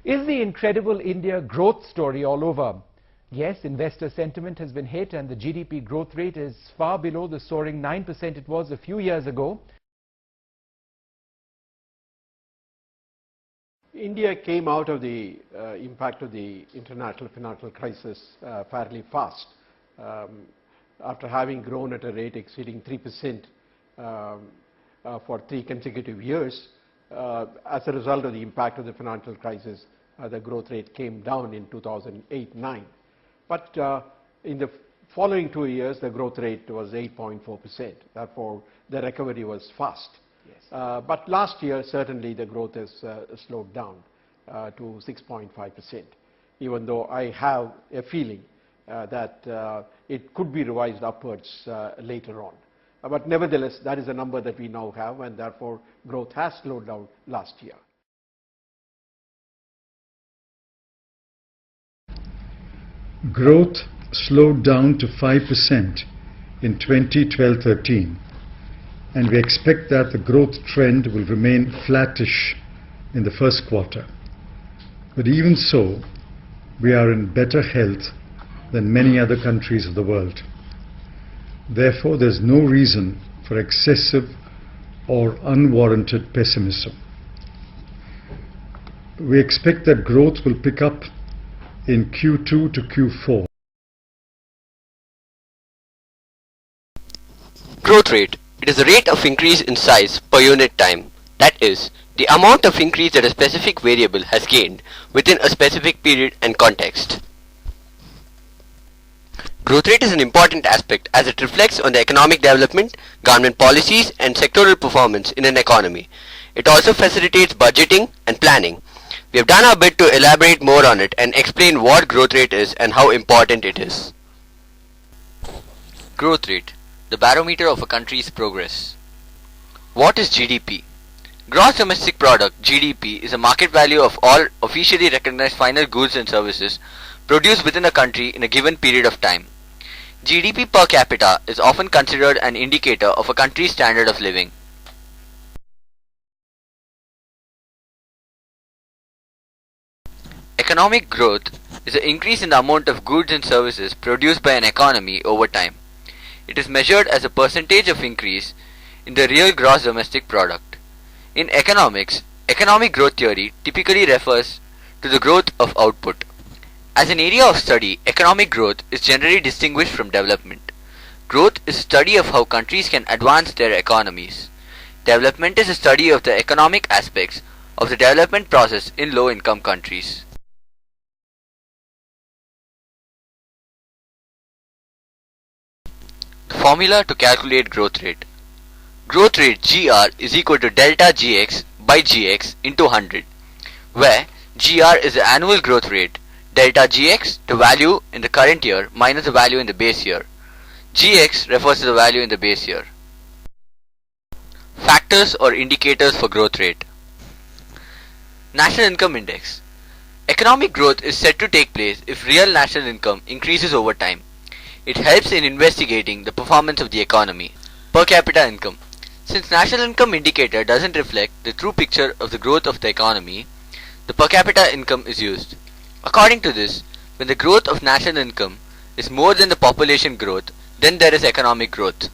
Is the incredible India growth story all over? Yes, investor sentiment has been hit and the GDP growth rate is far below the soaring 9% it was a few years ago. India came out of the impact of the international financial crisis fairly fast. After having grown at a rate exceeding 3% for 3 consecutive years, as a result of the impact of the financial crisis, the growth rate came down in 2008-9. But in the following 2 years, the growth rate was 8.4%. Therefore, the recovery was fast. Yes. But last year, certainly the growth has slowed down to 6.5%, even though I have a feeling that it could be revised upwards later on. But nevertheless, that is a number that we now have, and therefore growth has slowed down last year. Growth slowed down to 5% in 2012-13, and we expect that the growth trend will remain flattish in the first quarter. But even so, we are in better health than many other countries of the world. Therefore, there is no reason for excessive or unwarranted pessimism. We expect that growth will pick up in Q2 to Q4. Growth rate. It is the rate of increase in size per unit time. That is, the amount of increase that a specific variable has gained within a specific period and context. Growth rate is an important aspect as it reflects on the economic development, government policies and sectoral performance in an economy. It also facilitates budgeting and planning. We have done our bit to elaborate more on it and explain what growth rate is and how important it is. Growth rate, the barometer of a country's progress. What is GDP? Gross Domestic Product (GDP) is a market value of all officially recognized final goods and services produced within a country in a given period of time. GDP per capita is often considered an indicator of a country's standard of living. Economic growth is an increase in the amount of goods and services produced by an economy over time. It is measured as a percentage of increase in the real gross domestic product. In economics, economic growth theory typically refers to the growth of output. As an area of study, economic growth is generally distinguished from development. Growth is a study of how countries can advance their economies. Development is a study of the economic aspects of the development process in low-income countries. The formula to calculate growth rate. Growth rate GR is equal to delta GX by GX into 100, where GR is the annual growth rate, delta GX the value in the current year minus the value in the base year. GX refers to the value in the base year. Factors or indicators for growth rate. National Income Index. Economic growth is said to take place if real national income increases over time. It helps in investigating the performance of the economy. Per capita income. Since national income indicator doesn't reflect the true picture of the growth of the economy, the per capita income is used. According to this, when the growth of national income is more than the population growth, then there is economic growth.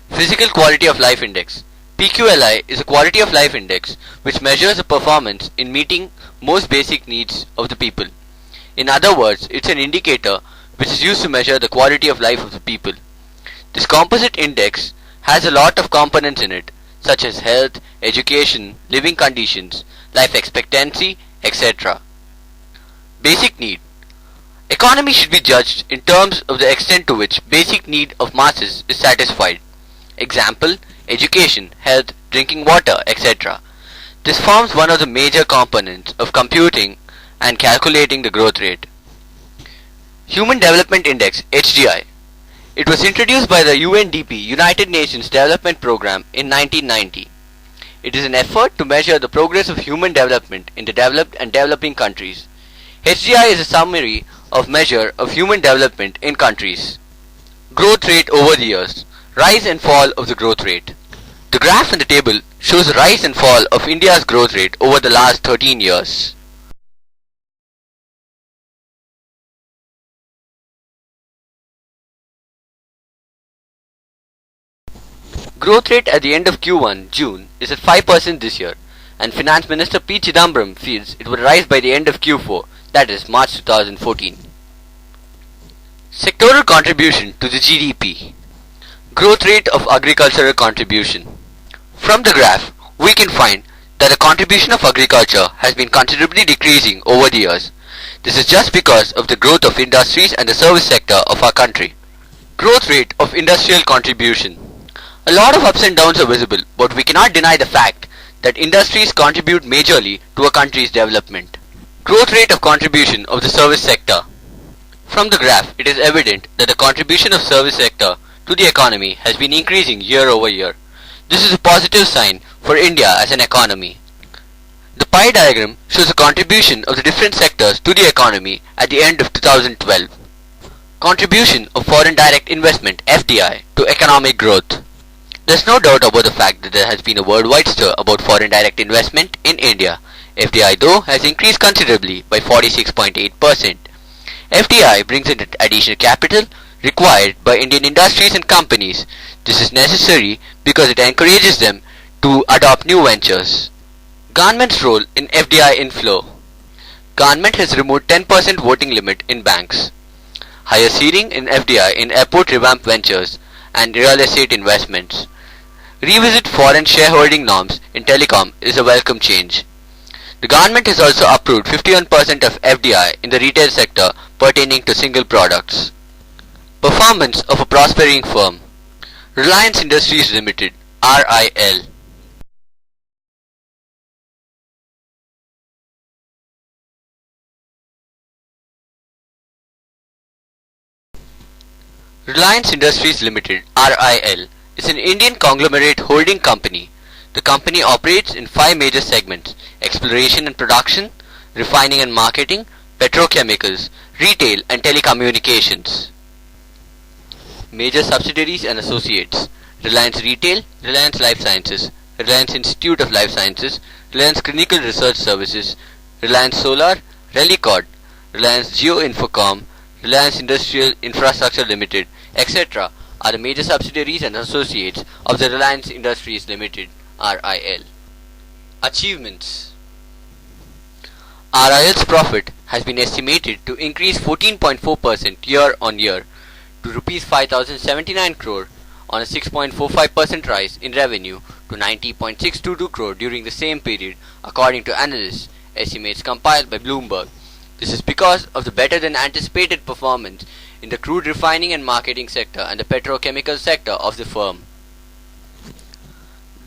Physical Quality of Life Index. PQLI is a quality of life index which measures the performance in meeting most basic needs of the people. In other words, it's an indicator which is used to measure the quality of life of the people. This composite index has a lot of components in it, such as health, education, living conditions, life expectancy, etc. Basic need. Economy should be judged in terms of the extent to which basic need of masses is satisfied. Example, education, health, drinking water, etc. This forms one of the major components of computing and calculating the growth rate. Human Development Index (HDI). It was introduced by the UNDP United Nations Development Programme in 1990. It is an effort to measure the progress of human development in the developed and developing countries. HDI is a summary of measure of human development in countries. Growth rate over the years. Rise and fall of the growth rate. The graph in the table shows the rise and fall of India's growth rate over the last 13 years. Growth rate at the end of Q1 June is at 5% this year, and Finance Minister P. Chidambaram feels it will rise by the end of Q4, that is March 2014. Sectoral contribution to the GDP. Growth rate of agricultural contribution. From the graph, we can find that the contribution of agriculture has been considerably decreasing over the years. This is just because of the growth of industries and the service sector of our country. Growth rate of industrial contribution. A lot of ups and downs are visible, but we cannot deny the fact that industries contribute majorly to a country's development. Growth rate of contribution of the service sector. From the graph, it is evident that the contribution of service sector to the economy has been increasing year over year. This is a positive sign for India as an economy. The pie diagram shows the contribution of the different sectors to the economy at the end of 2012. Contribution of foreign direct investment (FDI) to economic growth. There is no doubt about the fact that there has been a worldwide stir about foreign direct investment in India. FDI though has increased considerably by 46.8%. FDI brings in additional capital required by Indian industries and companies. This is necessary because it encourages them to adopt new ventures. Government's role in FDI inflow. Government has removed 10% voting limit in banks. Higher ceiling in FDI in airport revamp ventures and real estate investments. Revisit foreign shareholding norms in telecom is a welcome change. The government has also approved 51% of FDI in the retail sector pertaining to single products. Performance of a prospering firm. Reliance Industries Limited (RIL). Reliance Industries Limited (RIL) is an Indian conglomerate holding company. The company operates in 5 major segments: exploration and production, refining and marketing, petrochemicals, retail and telecommunications. Major subsidiaries and associates: Reliance Retail, Reliance Life Sciences, Reliance Institute of Life Sciences, Reliance Clinical Research Services, Reliance Solar, Relicord, Reliance Geo Infocom, Reliance Industrial Infrastructure Limited, etc. are the major subsidiaries and associates of the Reliance Industries Limited (RIL). Achievements. RIL's profit has been estimated to increase 14.4% year on year to Rs 5,079 crore on a 6.45% rise in revenue to 90.622 crore during the same period, according to analysts' estimates compiled by Bloomberg. This is because of the better than anticipated performance in the crude refining and marketing sector and the petrochemical sector of the firm.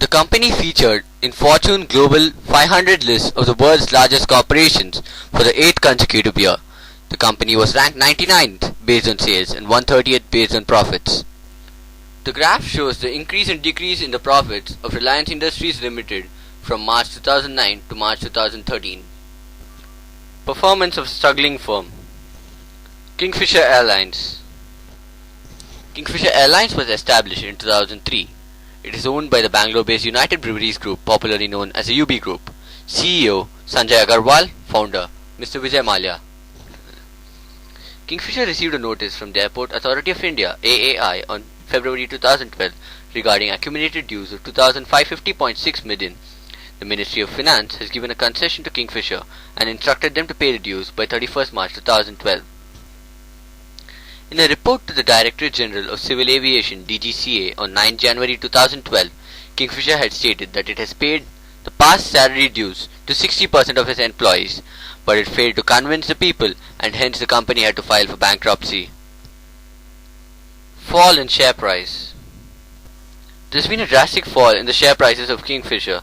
The company featured in Fortune Global 500 list of the world's largest corporations for the 8th consecutive year. The company was ranked 99th based on sales and 130th based on profits. The graph shows the increase and decrease in the profits of Reliance Industries Limited from March 2009 to March 2013. Performance of struggling firm. Kingfisher Airlines. Kingfisher Airlines was established in 2003. It is owned by the Bangalore-based United Breweries Group, popularly known as the UB Group. CEO Sanjay Agarwal, founder Mr. Vijay Mallya. Kingfisher received a notice from the Airport Authority of India (AAI) on February 2012 regarding accumulated dues of 2,550.6 million. The Ministry of Finance has given a concession to Kingfisher and instructed them to pay the dues by 31st March 2012. In a report to the Directorate General of Civil Aviation (DGCA) on 9 January 2012, Kingfisher had stated that it has paid the past salary dues to 60% of its employees, but it failed to convince the people and hence the company had to file for bankruptcy. Fall in share price. There has been a drastic fall in the share prices of Kingfisher.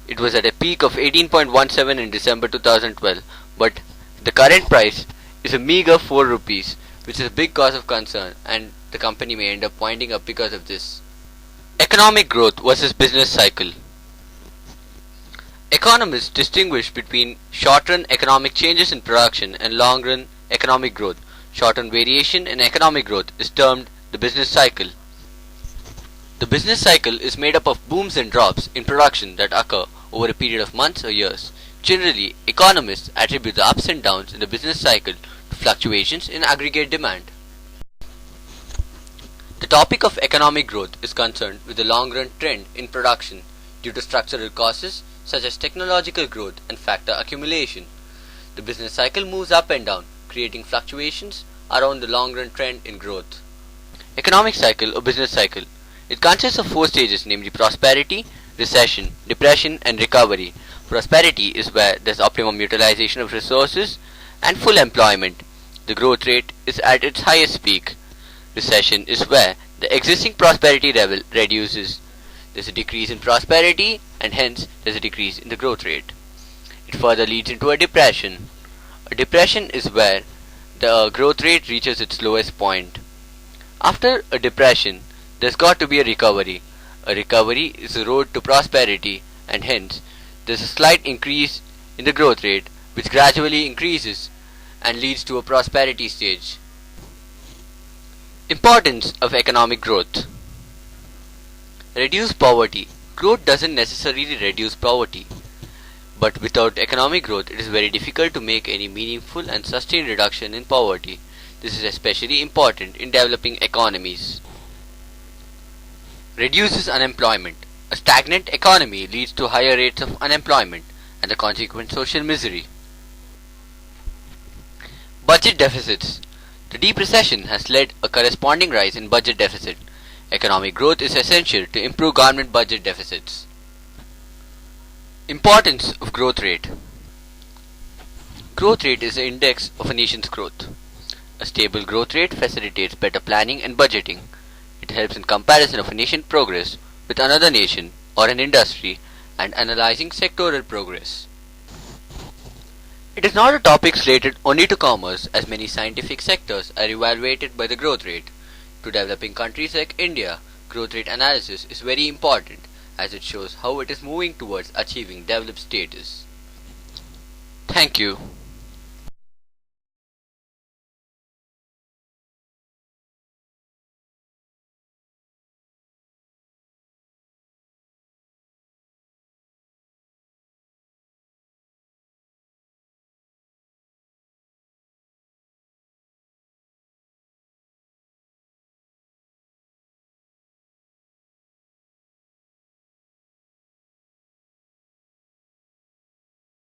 It was at a peak of 18.17 in December 2012, but the current price is a meager 4 rupees, which is a big cause of concern, and the company may end up winding up because of this. Economic growth versus business cycle. Economists distinguish between short-run economic changes in production and long-run economic growth. Short-run variation in economic growth is termed the business cycle. The business cycle is made up of booms and drops in production that occur over a period of months or years. Generally, economists attribute the ups and downs in the business cycle to fluctuations in aggregate demand. The topic of economic growth is concerned with the long-run trend in production due to structural causes such as technological growth and factor accumulation. The business cycle moves up and down, creating fluctuations around the long-run trend in growth. Economic cycle or business cycle. It consists of 4 stages, namely prosperity, recession, depression and recovery. Prosperity is where there is optimum utilization of resources and full employment. The growth rate is at its highest peak. Recession is where the existing prosperity level reduces. There is a decrease in prosperity and hence there is a decrease in the growth rate. It further leads into a depression. A depression is where the growth rate reaches its lowest point. After a depression, there's got to be a recovery. A recovery is the road to prosperity and hence there's a slight increase in the growth rate which gradually increases and leads to a prosperity stage. Importance of economic growth. Reduce poverty. Growth doesn't necessarily reduce poverty, but without economic growth it is very difficult to make any meaningful and sustained reduction in poverty. This is especially important in developing economies. Reduces unemployment. A stagnant economy leads to higher rates of unemployment and the consequent social misery. Budget deficits. The deep recession has led a corresponding rise in budget deficit. Economic growth is essential to improve government budget deficits. Importance of growth rate. Growth rate is the index of a nation's growth. A stable growth rate facilitates better planning and budgeting. It helps in comparison of a nation's progress with another nation or an industry and analyzing sectoral progress. It is not a topic slated only to commerce, as many scientific sectors are evaluated by the growth rate. To developing countries like India, growth rate analysis is very important as it shows how it is moving towards achieving developed status. Thank you.